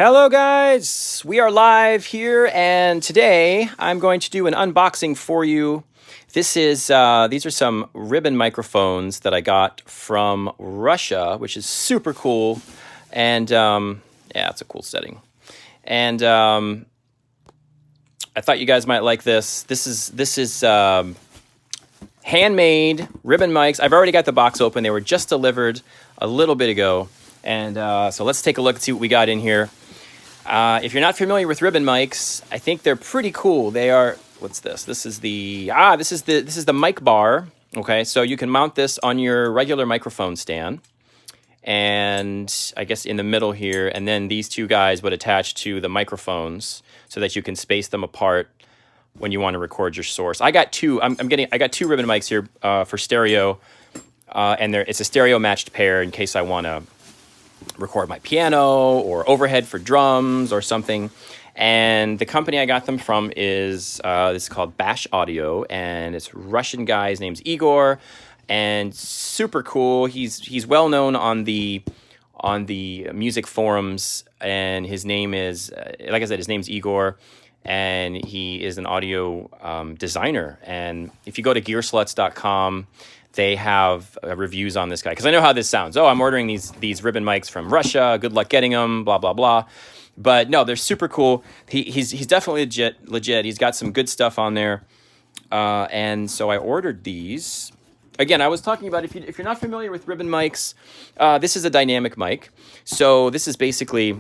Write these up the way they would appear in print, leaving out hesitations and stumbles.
Hello guys, we are live here and today I'm going to do an unboxing for you. These are some ribbon microphones that I got from Russia, which is super cool. And yeah, it's a cool setting. And I thought you guys might like this. This is handmade ribbon mics. I've already got the box open. They were just delivered a little bit ago. And so let's take a look and see what we got in here. If you're not familiar with ribbon mics, I think they're pretty cool. They are, what's this? This is the mic bar. Okay, so you can mount this on your regular microphone stand. And I guess in the middle here, and then these two guys would attach to the microphones so that you can space them apart when you want to record your source. I got two. I got two ribbon mics here for stereo, and it's a stereo matched pair in case I want to record my piano or overhead for drums or something. And the company I got them from is this is called Bash Audio, and it's Russian guy. His name's Igor, and super cool. He's well known on the music forums, and his name is like I said, his name's Igor, and he is an audio designer. And if you go to gearsluts.com, they have reviews on this guy, because I know how this sounds. Oh, I'm ordering these ribbon mics from Russia. Good luck getting them, blah, blah, blah. But no, they're super cool. He's definitely legit. He's got some good stuff on there. And so I ordered these. Again, I was talking about if you're not familiar with ribbon mics, this is a dynamic mic. So this is basically,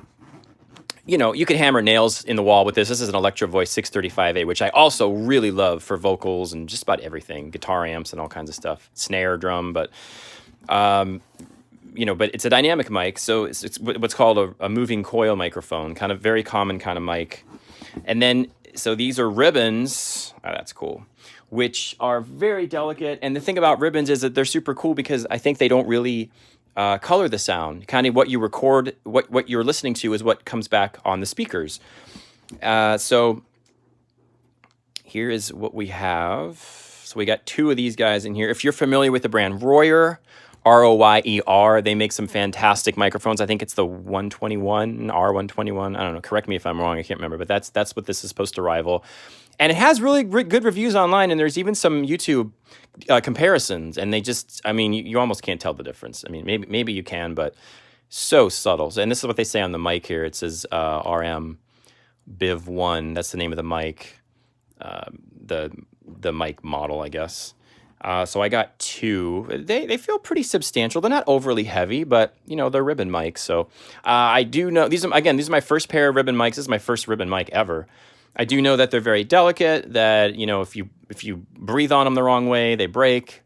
you could hammer nails in the wall with this. This is an Electro Voice 635A, which I also really love for vocals and just about everything, guitar amps and all kinds of stuff, snare drum. But, but it's a dynamic mic. So it's what's called a moving coil microphone, kind of very common kind of mic. And then, so these are ribbons. Oh, that's cool. Which are very delicate. And the thing about ribbons is that they're super cool because I think they don't really color the sound. Kind of what you record, what you're listening to is what comes back on the speakers. So here is what we have. So we got two of these guys in here. If you're familiar with the brand Royer, R-O-Y-E-R, they make some fantastic microphones. I think it's the 121, R-121. I don't know. Correct me if I'm wrong. I can't remember. But that's what this is supposed to rival. And it has really good reviews online, and there's even some YouTube comparisons. And they just, you almost can't tell the difference. Maybe you can, but so subtle. And this is what they say on the mic here. It says RM Biv 1. That's the name of the mic, the mic model, I guess. So I got two. They feel pretty substantial. They're not overly heavy, but they're ribbon mics. So I do know these are my first pair of ribbon mics. This is my first ribbon mic ever. I do know that they're very delicate. That if you breathe on them the wrong way, they break.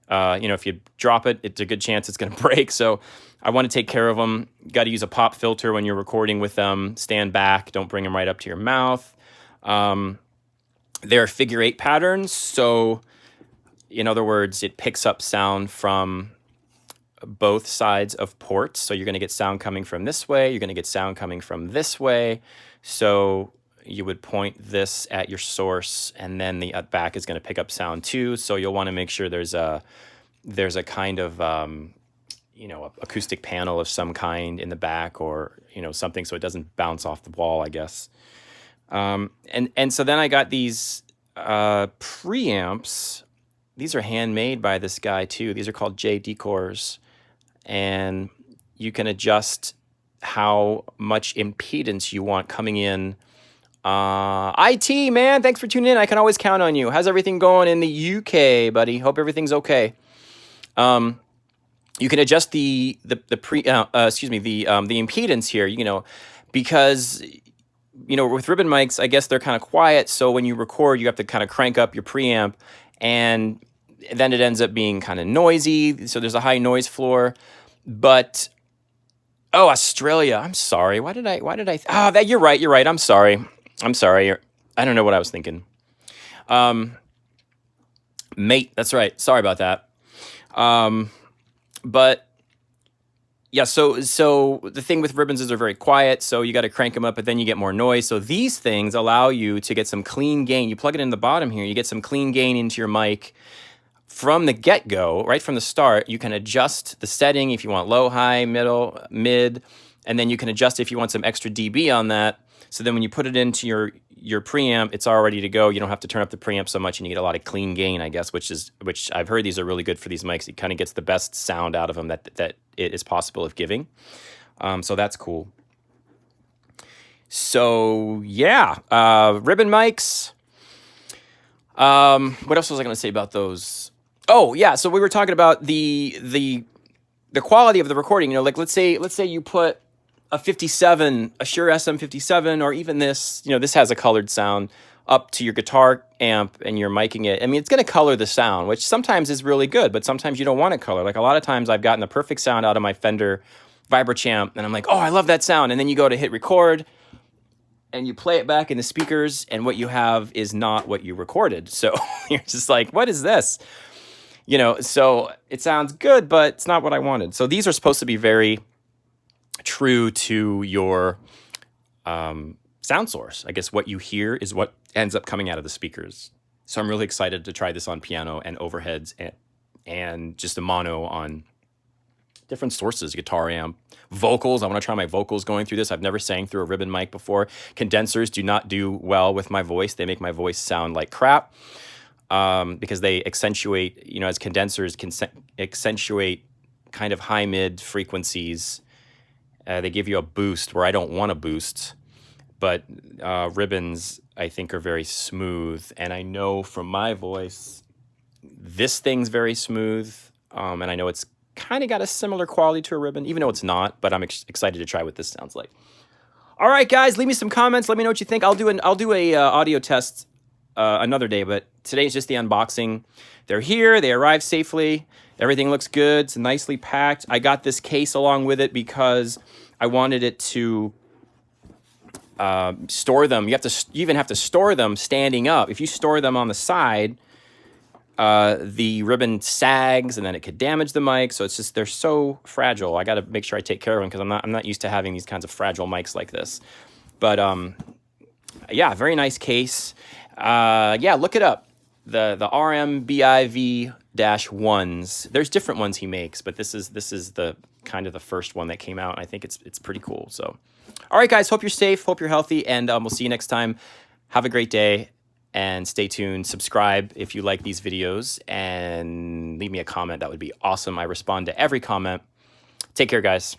If you drop it, it's a good chance it's going to break. So I want to take care of them. Got to use a pop filter when you're recording with them. Stand back. Don't bring them right up to your mouth. They're figure 8 patterns. So in other words, it picks up sound from both sides of ports. So you're going to get sound coming from this way. You're going to get sound coming from this way. So you would point this at your source, and then the back is going to pick up sound too. So you'll want to make sure there's a kind of acoustic panel of some kind in the back, or something so it doesn't bounce off the wall, I guess. And so then I got these preamps. These are handmade by this guy too. These are called J Decors, and you can adjust how much impedance you want coming in. IT, man, thanks for tuning in. I can always count on you. How's everything going in the UK, buddy? Hope everything's okay. You can adjust the impedance here, because with ribbon mics, I guess they're kind of quiet. So when you record, you have to kind of crank up your preamp, and then it ends up being kind of noisy. So there's a high noise floor. But Australia. I'm sorry. Why did I? You're right. I'm sorry. I don't know what I was thinking. Mate, that's right. Sorry about that. But yeah, so the thing with ribbons is they're very quiet, so you got to crank them up, but then you get more noise. So these things allow you to get some clean gain. You plug it in the bottom here, you get some clean gain into your mic from the get-go, right from the start. You can adjust the setting if you want low, high, middle, mid, and then you can adjust if you want some extra dB on that. So then when you put it into your preamp, it's all ready to go. You don't have to turn up the preamp so much, and you get a lot of clean gain, I guess, which I've heard these are really good for these mics. It kind of gets the best sound out of them that it is possible of giving. So that's cool. So yeah, ribbon mics. What else was I going to say about those? Oh yeah, so we were talking about the quality of the recording. You know, like let's say you put a 57, a Shure SM57, or even this, you know, this has a colored sound up to your guitar amp and you're miking it. I mean, it's going to color the sound, which sometimes is really good, but sometimes you don't want it color. Like a lot of times I've gotten the perfect sound out of my Fender Vibrachamp and I'm like, oh, I love that sound. And then you go to hit record and you play it back in the speakers and what you have is not what you recorded. So you're just like, what is this? You know, so it sounds good, but it's not what I wanted. So these are supposed to be very true to your sound source. I guess what you hear is what ends up coming out of the speakers. So I'm really excited to try this on piano and overheads and just a mono on different sources, guitar amp, vocals. I want to try my vocals going through this. I've never sang through a ribbon mic before. Condensers do not do well with my voice. They make my voice sound like crap because they accentuate, you know, as condensers can accentuate kind of high mid frequencies. They give you a boost where I don't want a boost, but ribbons, I think, are very smooth. And I know from my voice, this thing's very smooth. And I know it's kind of got a similar quality to a ribbon, even though it's not, but I'm excited to try what this sounds like. All right, guys, leave me some comments. Let me know what you think. I'll do a audio test another day, but today's just the unboxing. They're here. They arrived safely. Everything looks good. It's nicely packed. I got this case along with it because I wanted it to store them. You even have to store them standing up. If you store them on the side, the ribbon sags and then it could damage the mic. So it's just, they're so fragile. I got to make sure I take care of them because I'm not used to having these kinds of fragile mics like this. But yeah, very nice case. Yeah, look it up. The RMBIV-1s. There's different ones he makes, but this is the kind of the first one that came out. And I think it's pretty cool. So, all right, guys, hope you're safe, hope you're healthy, and we'll see you next time. Have a great day, and stay tuned. Subscribe if you like these videos, and leave me a comment. That would be awesome. I respond to every comment. Take care, guys.